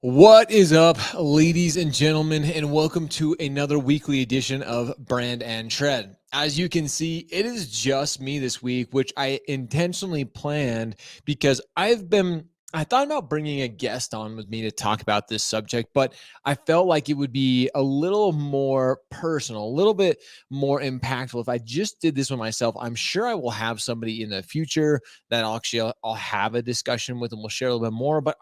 What is up, ladies and gentlemen, and welcome to another weekly edition of Brand+Shred. As you can see, it is just me this week, which I intentionally planned because I thought about bringing a guest on with me to talk about this subject, but I felt like it would be a little more personal, a little bit more impactful if I just did this with myself. I'm sure I will have somebody in the future that I'll have a discussion with and we'll share a little bit more, but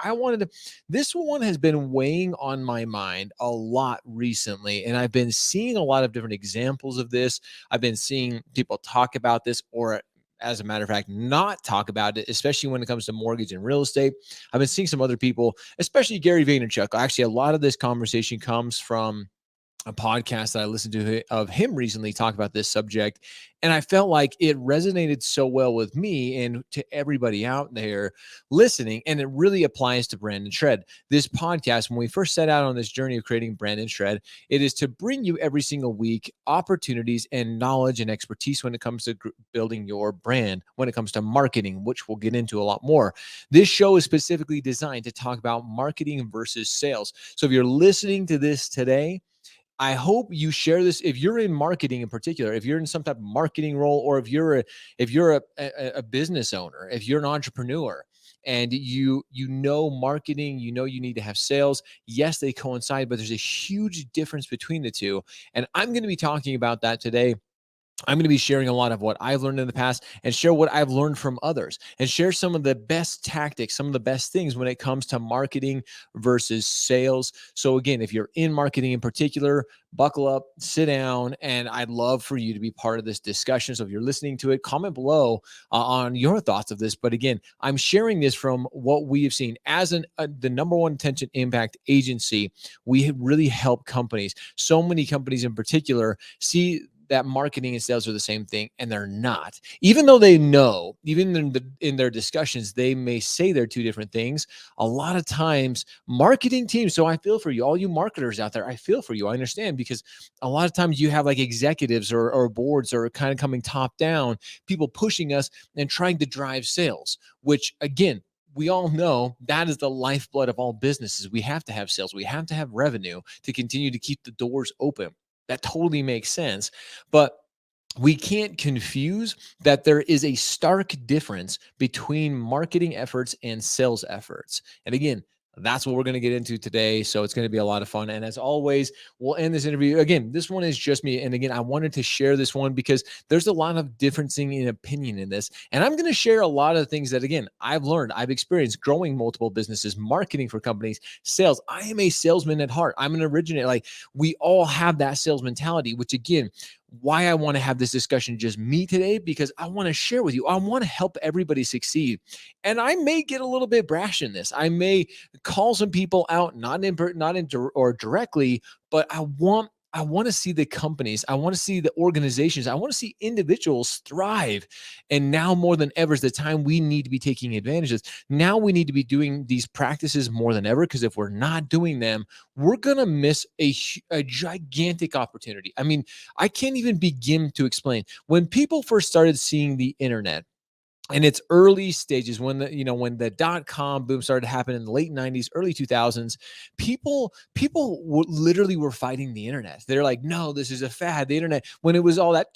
this one has been weighing on my mind a lot recently, and I've been seeing a lot of different examples of this. I've been seeing people talk about this, or as a matter of fact, not talk about it, especially when it comes to mortgage and real estate. I've been seeing some other people, especially Gary Vaynerchuk. Actually, a lot of this conversation comes from a podcast that I listened to of him recently talk about this subject. And I felt like it resonated so well with me and to everybody out there listening. And it really applies to Brand+Shred. This podcast, when we first set out on this journey of creating Brand+Shred, it is to bring you every single week opportunities and knowledge and expertise when it comes to building your brand, when it comes to marketing, which we'll get into a lot more. This show is specifically designed to talk about marketing versus sales. So if you're listening to this today, I hope you share this. If you're in marketing in particular, if you're in some type of marketing role, or if you're a business owner, if you're an entrepreneur and you know marketing, you know you need to have sales. Yes, they coincide, but there's a huge difference between the two. And I'm going to be talking about that today. I'm going to be sharing a lot of what I've learned in the past and share what I've learned from others and share some of the best tactics, some of the best things when it comes to marketing versus sales. So again, if you're in marketing in particular, buckle up, sit down, and I'd love for you to be part of this discussion. So if you're listening to it, comment below on your thoughts of this. But again, I'm sharing this from what we have seen as the number one attention impact agency. We really help companies, so many companies in particular, see that marketing and sales are the same thing, and they're not. Even though they know, even in their discussions, they may say they're two different things. A lot of times, marketing teams, so I feel for you, all you marketers out there, I feel for you. I understand, because a lot of times you have like executives or boards are kind of coming top down, people pushing us and trying to drive sales, which again, we all know that is the lifeblood of all businesses. We have to have sales. We have to have revenue to continue to keep the doors open. That totally makes sense. But we can't confuse that there is a stark difference between marketing efforts and sales efforts. And again, that's what we're going to get into today. So it's going to be a lot of fun. And as always, we'll end this interview. Again, this one is just me. And again, I wanted to share this one because there's a lot of differencing in opinion in this. And I'm going to share a lot of things that, again, I've learned, I've experienced growing multiple businesses, marketing for companies, sales. I am a salesman at heart. I'm an originator. Like, we all have that sales mentality, which again, why I want to have this discussion just me today, because I want to share with you. I want to help everybody succeed. And I may get a little bit brash in this. I may call some people out, or directly, but I want to see the companies, I want to see the organizations, I want to see individuals thrive. And now more than ever is the time we need to be taking advantages. Now we need to be doing these practices more than ever, because if we're not doing them, we're going to miss a gigantic opportunity. I mean, I can't even begin to explain. When people first started seeing the internet, in its early stages, when the dot-com boom started to happen in the late 90s, early 2000s, people literally were fighting the internet. They're like, no, this is a fad. The internet, when it was all that,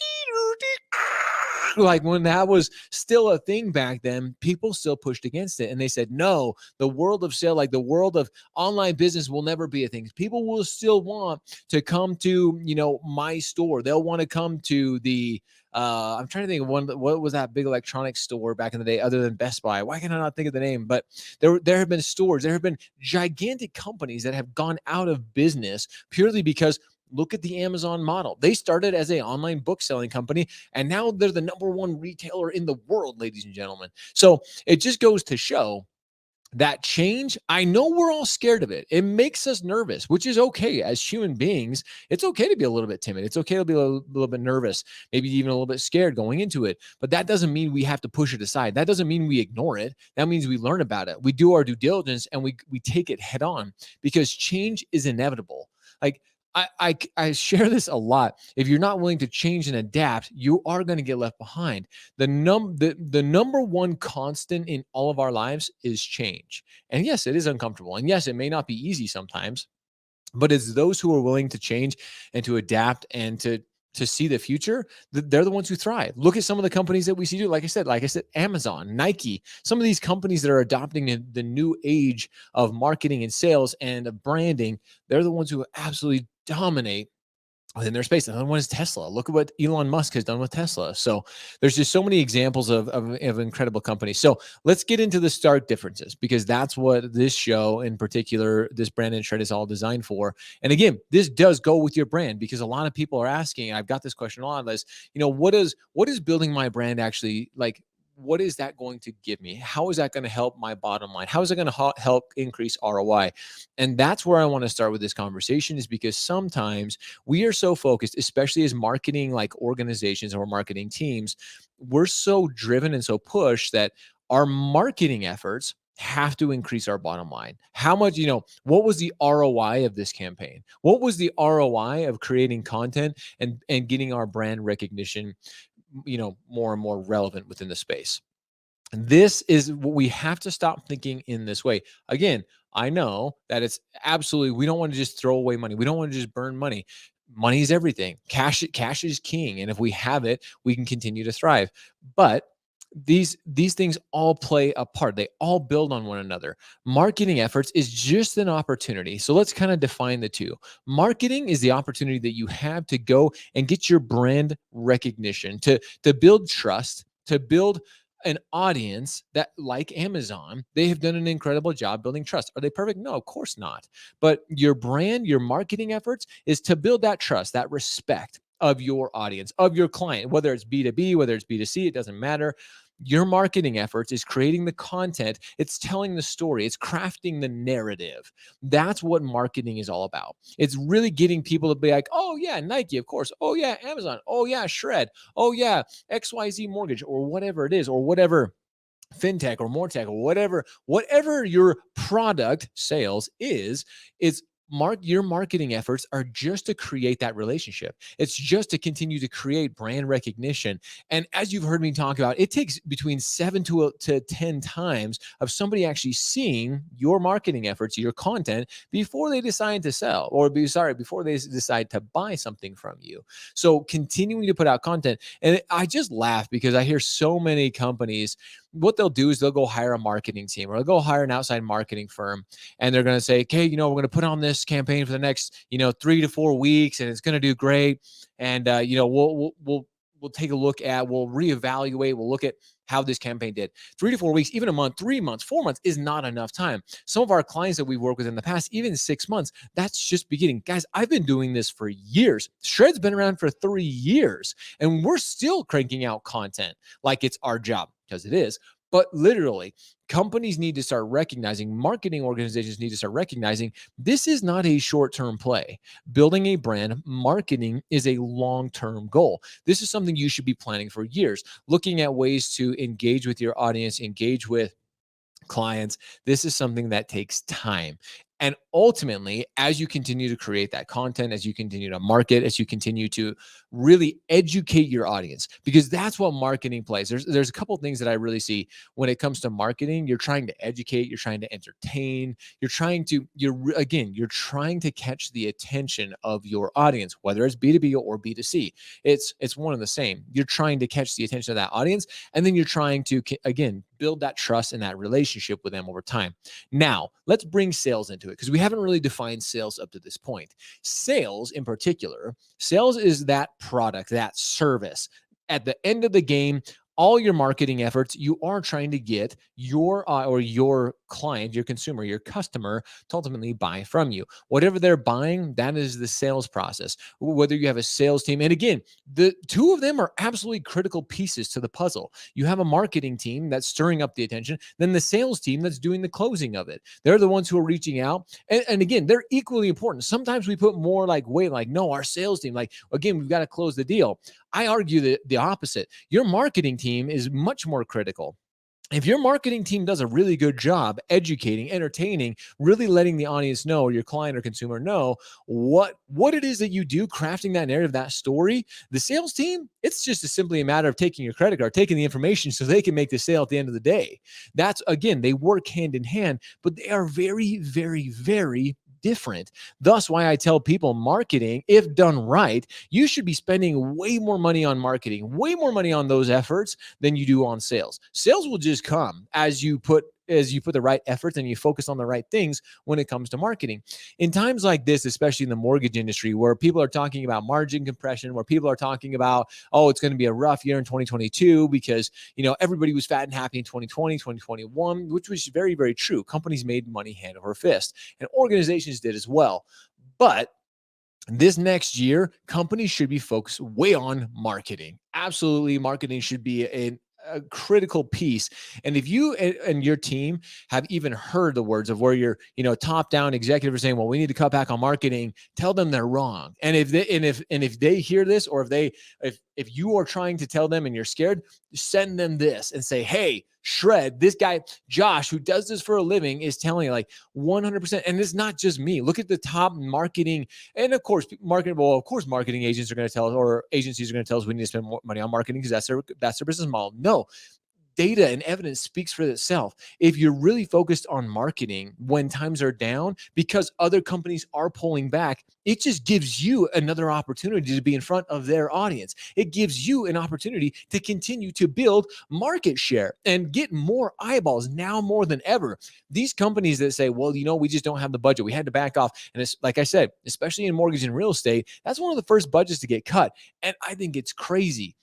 like when that was still a thing back then, people still pushed against it. And they said, no, the world of sale, like the world of online business, will never be a thing. People will still want to come to, my store. They'll want to come to the I'm trying to think of one. What was that big electronics store back in the day, other than Best Buy? Why can I not think of the name? But there have been stores, there have been gigantic companies that have gone out of business purely because, look at the Amazon model. They started as an online book selling company, and now they're the number one retailer in the world, ladies and gentlemen. So it just goes to show that change, I know we're all scared of it. It makes us nervous, which is okay. As human beings, it's okay to be a little bit timid. It's okay to be a little bit nervous, maybe even a little bit scared going into it. But that doesn't mean we have to push it aside. That doesn't mean we ignore it. That means we learn about it. We do our due diligence, and we take it head on, because change is inevitable. Like, I share this a lot. If you're not willing to change and adapt, you are going to get left behind. The number one constant in all of our lives is change. And yes, it is uncomfortable. And yes, it may not be easy sometimes, but it's those who are willing to change and to adapt and to see the future, they're the ones who thrive. Look at some of the companies that we see do. Like I said, Amazon, Nike, some of these companies that are adopting the new age of marketing and sales and of branding, they're the ones who absolutely dominate in their space. Another one is Tesla. Look at what Elon Musk has done with Tesla. So there's just so many examples of incredible companies. So let's get into the stark differences, because that's what this show in particular, this Brand+Shred, is all designed for. And again, this does go with your brand, because a lot of people are asking, and I've got this question a lot, is, what is building my brand actually like? What is that going to give me? How is that going to help my bottom line? How is it going to help increase ROI? And that's where I want to start with this conversation, is because sometimes we are so focused, especially as marketing like organizations or marketing teams, we're so driven and so pushed that our marketing efforts have to increase our bottom line. How much, what was the ROI of this campaign? What was the ROI of creating content and getting our brand recognition, more and more relevant within the space? This is what we have to stop thinking in this way. Again, I know that it's absolutely, we don't want to just throw away money. We don't want to just burn money. Money is everything. Cash is king. And if we have it, we can continue to thrive. But these things all play a part. They all build on one another. Marketing efforts is just an opportunity. So let's kind of define the two. Marketing is the opportunity that you have to go and get your brand recognition, to build trust, to build an audience that, like Amazon, they have done an incredible job building trust. Are they perfect? No, of course not. But your brand, your marketing efforts is to build that trust, that respect of your audience, of your client, whether it's B2B, whether it's B2C, it doesn't matter. Your marketing efforts is creating the content, it's telling the story, it's crafting the narrative. That's what marketing is all about. It's really getting people to be like, oh yeah, Nike, of course. Oh yeah, Amazon. Oh yeah, Shred. Oh yeah, XYZ Mortgage, or whatever it is, or whatever fintech or mortech or whatever your product sales is. It's your marketing efforts are just to create that relationship. It's just to continue to create brand recognition. And as you've heard me talk about, it takes between 7 to 10 times of somebody actually seeing your marketing efforts, your content, before they decide to sell, or before they decide to buy something from you. So continuing to put out content. And I just laugh because I hear so many companies, what they'll do is they'll go hire a marketing team, or they'll go hire an outside marketing firm, and they're going to say, okay, we're going to put on this campaign for the next, 3 to 4 weeks, and it's going to do great. And, we'll take a look at, we'll reevaluate, we'll look at how this campaign did. 3 to 4 weeks, even a month, 3 months, 4 months is not enough time. Some of our clients that we've worked with in the past, even 6 months, that's just beginning. Guys, I've been doing this for years. Shred's been around for 3 years, and we're still cranking out content like it's our job, because it is. But literally, companies need to start recognizing, marketing organizations need to start recognizing, this is not a short-term play. Building a brand, marketing is a long-term goal. This is something you should be planning for years, looking at ways to engage with your audience, engage with clients. This is something that takes time. And ultimately, as you continue to create that content, as you continue to market, as you continue to really educate your audience, because that's what marketing plays. There's a couple of things that I really see when it comes to marketing. You're trying to educate, you're trying to entertain, you're trying to catch the attention of your audience, whether it's B2B or B2C. It's one and the same. You're trying to catch the attention of that audience, and then you're trying to, again, build that trust and that relationship with them over time. Now, let's bring sales into it, because we haven't really defined sales up to this point. Sales in particular, sales is that product, that service. At the end of the game, all your marketing efforts, you are trying to get your client, your consumer, your customer to ultimately buy from you. Whatever they're buying, that is the sales process. Whether you have a sales team, and again, the two of them are absolutely critical pieces to the puzzle. You have a marketing team that's stirring up the attention, then the sales team that's doing the closing of it. They're the ones who are reaching out. And again, they're equally important. Sometimes we put more weight, no, our sales team, again, we've got to close the deal. I argue that the opposite. Your marketing team is much more critical. If your marketing team does a really good job educating, entertaining, really letting the audience know, or your client or consumer know what it is that you do, crafting that narrative, that story, the sales team, it's just simply a matter of taking your credit card, taking the information so they can make the sale at the end of the day. That's, again, they work hand in hand, but they are very, very, very different. Thus, why I tell people marketing, if done right, you should be spending way more money on marketing, way more money on those efforts than you do on sales. Sales will just come as you put the right efforts and you focus on the right things when it comes to marketing. In times like this, especially in the mortgage industry, where people are talking about margin compression, where people are talking about, oh, it's going to be a rough year in 2022 because, everybody was fat and happy in 2020, 2021, which was very, very true. Companies made money hand over fist, and organizations did as well. But this next year, companies should be focused way on marketing. Absolutely, marketing should be a critical piece. And if you and your team have even heard the words of where your top down executive are saying, well, we need to cut back on marketing, tell them they're wrong. And if they hear this, or if you are trying to tell them and you're scared, send them this and say, hey, Shred, this guy Josh, who does this for a living, is telling you, like, 100%. And it's not just me. Look at the top marketing, and of course, marketing agents are going to tell us, or agencies are going to tell us, we need to spend more money on marketing because that's their business model. No, data and evidence speaks for itself. If you're really focused on marketing when times are down because other companies are pulling back, it just gives you another opportunity to be in front of their audience. It gives you an opportunity to continue to build market share and get more eyeballs now more than ever. These companies that say, well, we just don't have the budget, we had to back off. And it's like I said, especially in mortgage and real estate, that's one of the first budgets to get cut. And I think it's crazy.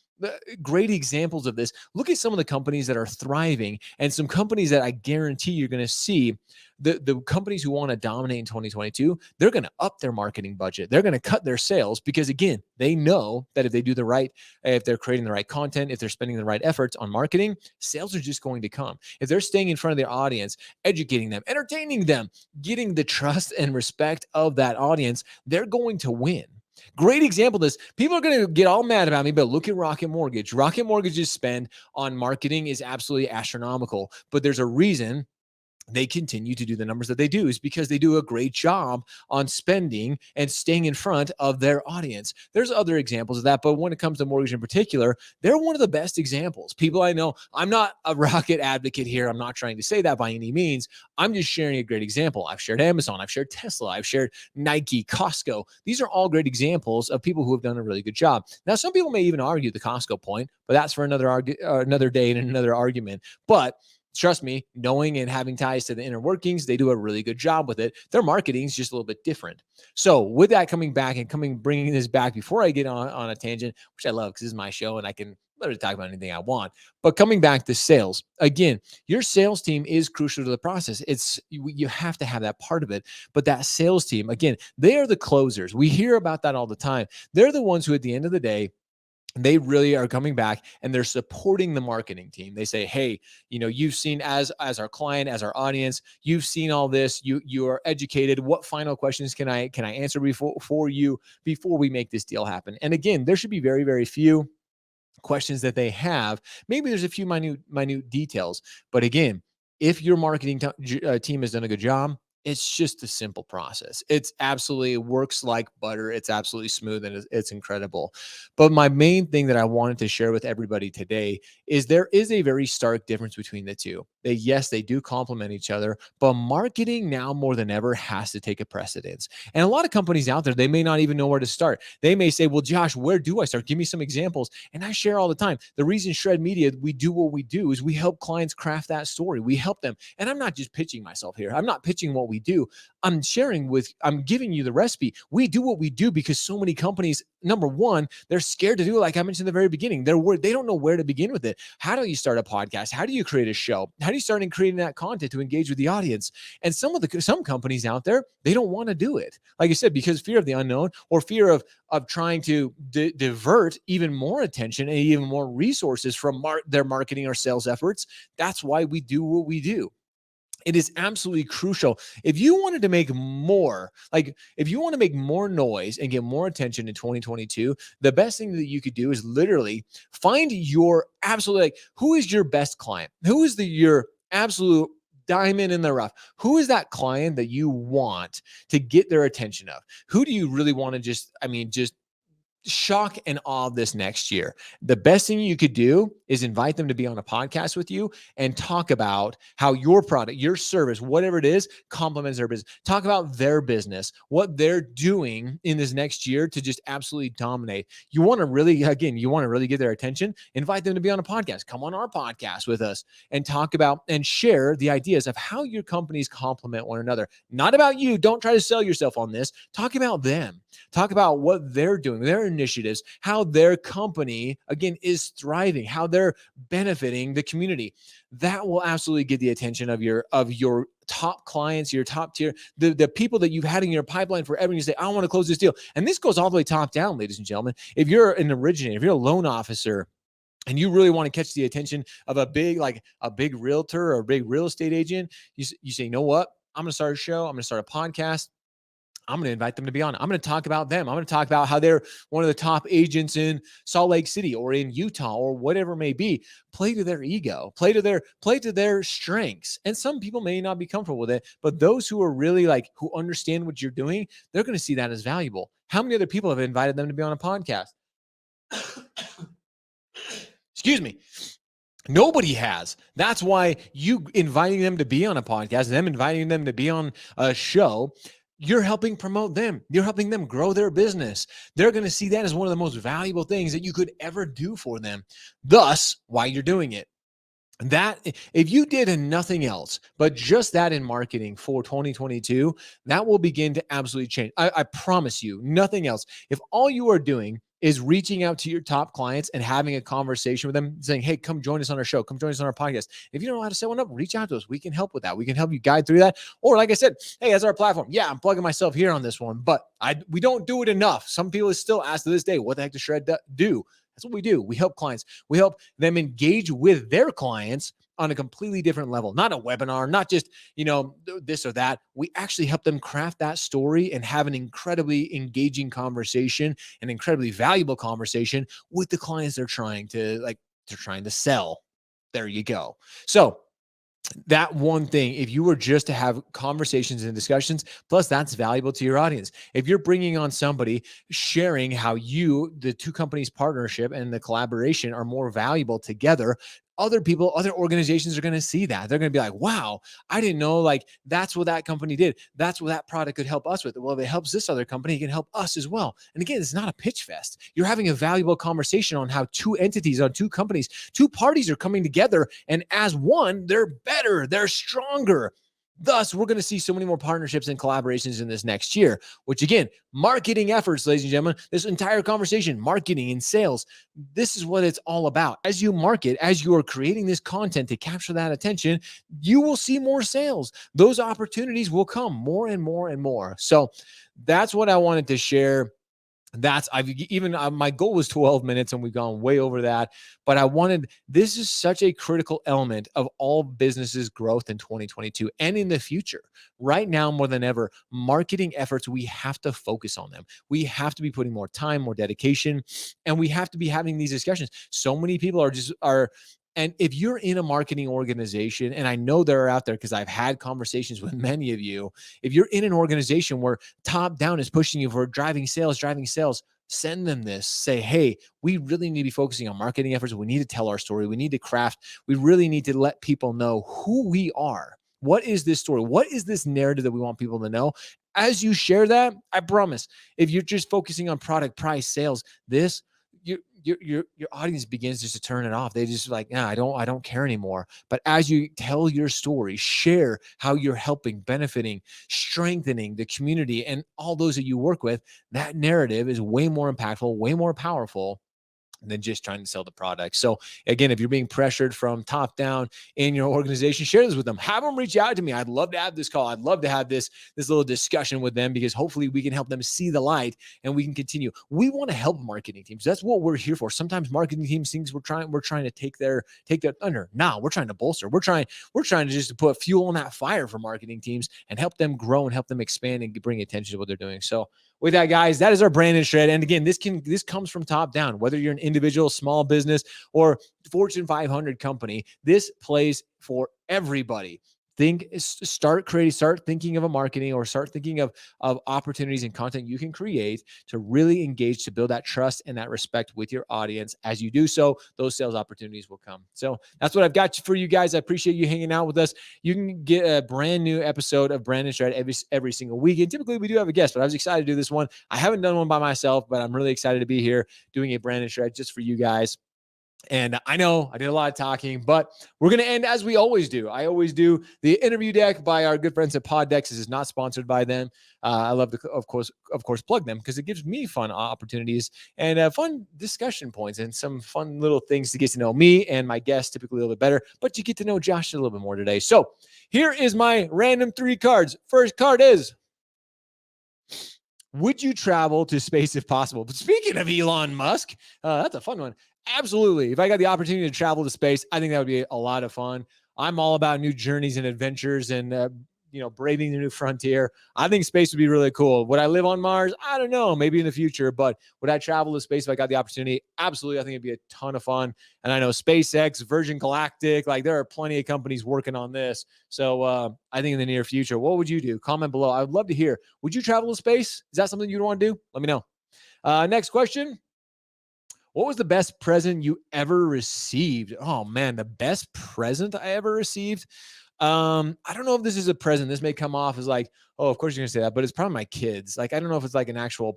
Great examples of this. Look at some of the companies that are thriving, and some companies that I guarantee you're going to see. The companies who want to dominate in 2022, they're going to up their marketing budget. They're going to cut their sales because, again, they know that if they do if they're creating the right content, if they're spending the right efforts on marketing, sales are just going to come. If they're staying in front of their audience, educating them, entertaining them, getting the trust and respect of that audience, they're going to win. Great example of this. People are going to get all mad about me, but look at Rocket Mortgage. Rocket Mortgage's spend on marketing is absolutely astronomical, but there's a reason they continue to do the numbers that they do, is because they do a great job on spending and staying in front of their audience. There's other examples of that, but when it comes to mortgage in particular, they're one of the best examples. People I know, I'm not a rocket advocate here. I'm not trying to say that by any means. I'm just sharing a great example. I've shared Amazon, I've shared Tesla, I've shared Nike, Costco. These are all great examples of people who have done a really good job. Now, some people may even argue the Costco point, but that's for another day and another argument. But trust me, knowing and having ties to the inner workings, they do a really good job with it. Their marketing is just a little bit different. So with that coming back and bringing this back before I get on a tangent, which I love because this is my show and I can literally talk about anything I want. But coming back to sales, again, your sales team is crucial to the process. You have to have that part of it. But that sales team, again, they are the closers. We hear about that all the time. They're the ones who, at the end of the day, they really are coming back and they're supporting the marketing team. They say, hey, you've seen, as our client, as our audience, you've seen all this, you are educated. What final questions can I answer before we make this deal happen? And again, there should be very, very few questions that they have. Maybe there's a few minute details, but again, if your marketing team has done a good job, it's just a simple process. It works like butter. It's absolutely smooth and it's incredible. But my main thing that I wanted to share with everybody today is there is a very stark difference between the two. Yes, they do complement each other, but marketing now more than ever has to take a precedence. And a lot of companies out there, they may not even know where to start. They may say, well, Josh, where do I start? Give me some examples. And I share all the time. The reason Shred Media, we do what we do is we help clients craft that story. We help them. And I'm not just pitching myself here. I'm not pitching what we do. I'm giving you the recipe. We do what we do because so many companies, number one, they're scared to do it. Like I mentioned in the very beginning, they don't know where to begin with it. How do you start a podcast? How do you create a show? How do you start creating that content to engage with the audience? And some companies out there, they don't want to do it. Like I said, because fear of the unknown, or fear of trying to divert even more attention and even more resources from their marketing or sales efforts. That's why we do what we do. It is absolutely crucial. If you wanted to make more, like if you want to make more noise and get more attention in 2022, the best thing that you could do is literally find your absolute, like, who is your best client? Who is your absolute diamond in the rough? Who is that client that you want to get their attention of? Who do you really want to just shock and awe this next year? The best thing you could do is invite them to be on a podcast with you and talk about how your product, your service, whatever it is, complements their business. Talk about their business, what they're doing in this next year to just absolutely dominate. You want to really, again, you want to really get their attention, invite them to be on a podcast. Come on our podcast with us and talk about and share the ideas of how your companies complement one another. Not about you. Don't try to sell yourself on this. Talk about them. Talk about what they're doing, their initiatives, how their company, again, is thriving, how they're benefiting the community. That will absolutely get the attention of your top clients, your top tier, the people that you've had in your pipeline forever. And you say, I want to close this deal. And this goes all the way top down, ladies and gentlemen. If you're an originator, if you're a loan officer, and you really want to catch the attention of a big realtor or a big real estate agent, you say, you know what? I'm going to start a show. I'm going to start a podcast. I'm going to invite them to be on. I'm going to talk about them. I'm going to talk about how they're one of the top agents in Salt Lake City or in Utah or whatever it may be. Play to their ego, play to their strengths. And some people may not be comfortable with it, but those who are really who understand what you're doing, they're going to see that as valuable. How many other people have invited them to be on a podcast? Excuse me. Nobody has. That's why you inviting them to be on a podcast, them inviting them to be on a show, you're helping promote them. You're helping them grow their business. They're going to see that as one of the most valuable things that you could ever do for them. Thus, why you're doing it. That if you did nothing else but just that in marketing for 2022, that will begin to absolutely change. I promise you, nothing else. If all you are doing is reaching out to your top clients and having a conversation with them, saying, hey, come join us on our show, come join us on our podcast. If you don't know how to set one up, reach out to us. We can help with that. We can help you guide through that. Or like I said, hey, as our platform, yeah, I'm plugging myself here on this one, but we don't do it enough. Some people still ask to this day, what the heck does Shred do? That's what we do. We help clients. We help them engage with their clients on a completely different level, not a webinar, not just, this or that. We actually help them craft that story and have an incredibly engaging conversation, an incredibly valuable conversation with the clients they're trying to sell. There you go. So that one thing, if you were just to have conversations and discussions, plus that's valuable to your audience. If you're bringing on somebody sharing how the two companies' partnership and the collaboration are more valuable together, other people, other organizations are going to see that. They're going to be like, wow, I didn't know that's what that company did. That's what that product could help us with. Well, if it helps this other company, it can help us as well. And again, it's not a pitch fest. You're having a valuable conversation on how two entities, on two companies, two parties are coming together. And as one, they're better, they're stronger. Thus, we're going to see so many more partnerships and collaborations in this next year, which again, marketing efforts, ladies and gentlemen, this entire conversation, marketing and sales, this is what it's all about. As you market, as you are creating this content to capture that attention, you will see more sales. Those opportunities will come more and more and more. So that's what I wanted to share. My goal was 12 minutes and we've gone way over that, but this is such a critical element of all businesses' growth in 2022 and in the future. Right now, more than ever, marketing efforts, we have to focus on them. We have to be putting more time, more dedication, and we have to be having these discussions. So many people and if you're in a marketing organization, and I know they're out there because I've had conversations with many of you, if you're in an organization where top down is pushing you for driving sales, send them this. Say, hey, we really need to be focusing on marketing efforts. We need to tell our story. We need to craft. We really need to let people know who we are. What is this story? What is this narrative that we want people to know? As you share that, I promise, if you're just focusing on product, price, sales, your audience begins just to turn it off. They just like, I don't care anymore. But as you tell your story, share how you're helping, benefiting, strengthening the community and all those that you work with, that narrative is way more impactful, way more powerful. than just trying to sell the product. So again, if you're being pressured from top down in your organization, share this with them. Have them reach out to me. I'd love to have this call. I'd love to have this little discussion with them, because hopefully we can help them see the light and we can continue. We want to help marketing teams. That's what we're here for. Sometimes marketing teams think we're trying to take their thunder. No, we're trying to bolster. We're trying to just put fuel on that fire for marketing teams and help them grow and help them expand and bring attention to what they're doing. So with that, guys, that is our Brand+Shred. And again, this comes from top down, whether you're an individual, small business, or Fortune 500 company. This plays for everybody. Start thinking of a marketing, or start thinking of opportunities and content you can create to really engage, to build that trust and that respect with your audience. As you do so, those sales opportunities will come. So that's what I've got for you guys. I appreciate you hanging out with us. You can get a brand new episode of Brand+Shred every single week. And typically we do have a guest, but I was excited to do this one. I haven't done one by myself, but I'm really excited to be here doing a Brand+Shred just for you guys. And I know I did a lot of talking, but we're going to end as we always do. I always do the interview deck by our good friends at Poddex. This is not sponsored by them. I love to, of course, plug them, because it gives me fun opportunities and fun discussion points and some fun little things to get to know me and my guests typically a little bit better. But you get to know Josh a little bit more today. So here is my random 3 cards. First card is: would you travel to space if possible? But speaking of Elon Musk, that's a fun one. Absolutely. If I got the opportunity to travel to space, I think that would be a lot of fun. I'm all about new journeys and adventures and, braving the new frontier. I think space would be really cool. Would I live on Mars? I don't know. Maybe in the future. But would I travel to space if I got the opportunity? Absolutely. I think it'd be a ton of fun. And I know SpaceX, Virgin Galactic, like there are plenty of companies working on this. So I think in the near future, what would you do? Comment below. I would love to hear. Would you travel to space? Is that something you'd want to do? Let me know. Next question. What was the best present you ever received? Oh man, the best present I ever received. I don't know if this is a present. This may come off as like, oh, of course you're gonna say that, but it's probably my kids. Like, I don't know if it's like an actual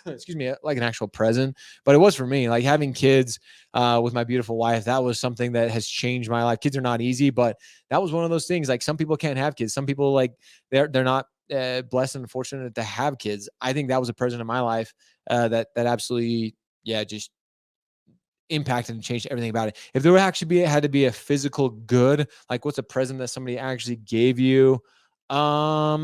excuse me, like an actual present, but it was for me. Like having kids with my beautiful wife, that was something that has changed my life. Kids are not easy, but that was one of those things. Like some people can't have kids. Some people like they're not blessed and fortunate to have kids. I think that was a present in my life that absolutely, just impacted and changed everything about it. If there would actually had to be a physical good, like what's a present that somebody actually gave you? I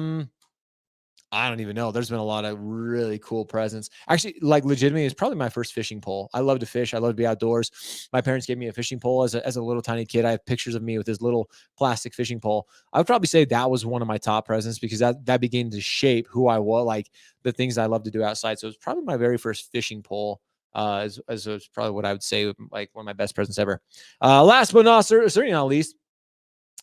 don't even know. There's been a lot of really cool presents. Actually, like legitimately, it's probably my first fishing pole. I love to fish. I love to be outdoors. My parents gave me a fishing pole as a little tiny kid. I have pictures of me with this little plastic fishing pole. I would probably say that was one of my top presents, because that began to shape who I was, like the things I love to do outside. So it was probably my very first fishing pole. As probably what I would say, like one of my best presents ever. Last but certainly not least,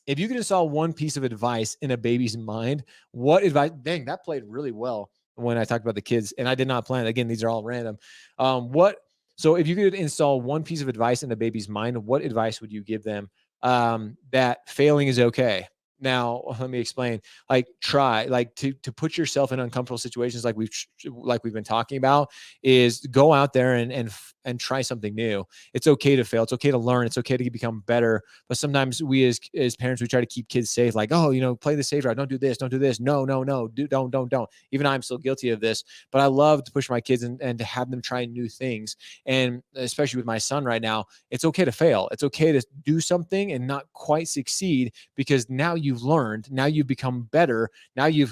if you could install one piece of advice in a baby's mind, what advice? Dang, that played really well when I talked about the kids, and I did not plan. Again, these are all random. So if you could install one piece of advice in a baby's mind, what advice would you give them? That failing is okay. Now, let me explain. Like, try, like to put yourself in uncomfortable situations, like we've been talking about, is go out there and try something new. It's okay to fail. It's okay to learn. It's okay to become better. But sometimes we as parents, we try to keep kids safe. Like, oh, play the safe route. Don't do this. Don't do this. No. Don't. Even I'm still guilty of this. But I love to push my kids and to have them try new things. And especially with my son right now, it's okay to fail. It's okay to do something and not quite succeed, because now you've learned. Now you've become better. Now you're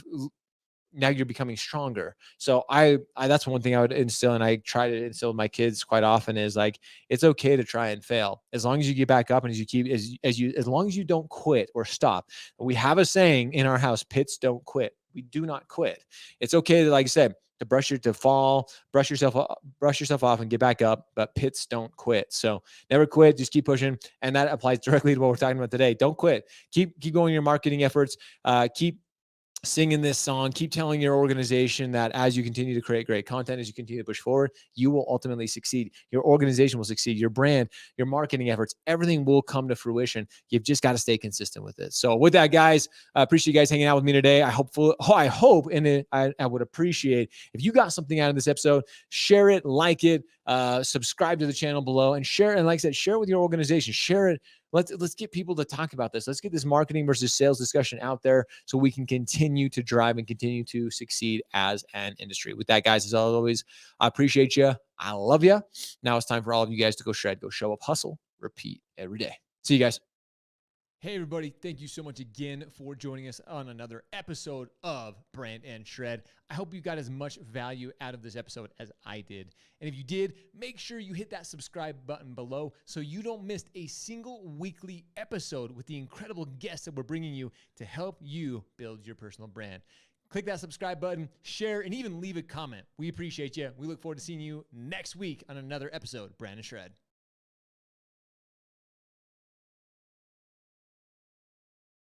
becoming stronger. So I that's one thing I would instill, and I try to instill with my kids quite often, is like, it's okay to try and fail, as long as you get back up and as long as you don't quit or stop. We have a saying in our house: pits don't quit. We do not quit. It's okay to, like I said, to brush yourself off and get back up, but pits don't quit. So never quit, just keep pushing. And that applies directly to what we're talking about today. Don't quit. Keep going your marketing efforts. Keep singing this song, keep telling your organization that as you continue to create great content, as you continue to push forward, you will ultimately succeed. Your organization will succeed. Your brand, your marketing efforts, everything will come to fruition. You've just got to stay consistent with it. So with that, guys, I appreciate you guys hanging out with me today. I hope, and I would appreciate if you got something out of this episode. Share it, like it, subscribe to the channel below, and share. And like I said, share it with your organization. Share it Let's get people to talk about this. Let's get this marketing versus sales discussion out there so we can continue to drive and continue to succeed as an industry. With that, guys, as always, I appreciate you. I love you. Now it's time for all of you guys to go shred, go show up, hustle, repeat every day. See you guys. Hey, everybody. Thank you so much again for joining us on another episode of Brand+Shred. I hope you got as much value out of this episode as I did. And if you did, make sure you hit that subscribe button below so you don't miss a single weekly episode with the incredible guests that we're bringing you to help you build your personal brand. Click that subscribe button, share, and even leave a comment. We appreciate you. We look forward to seeing you next week on another episode of Brand+Shred.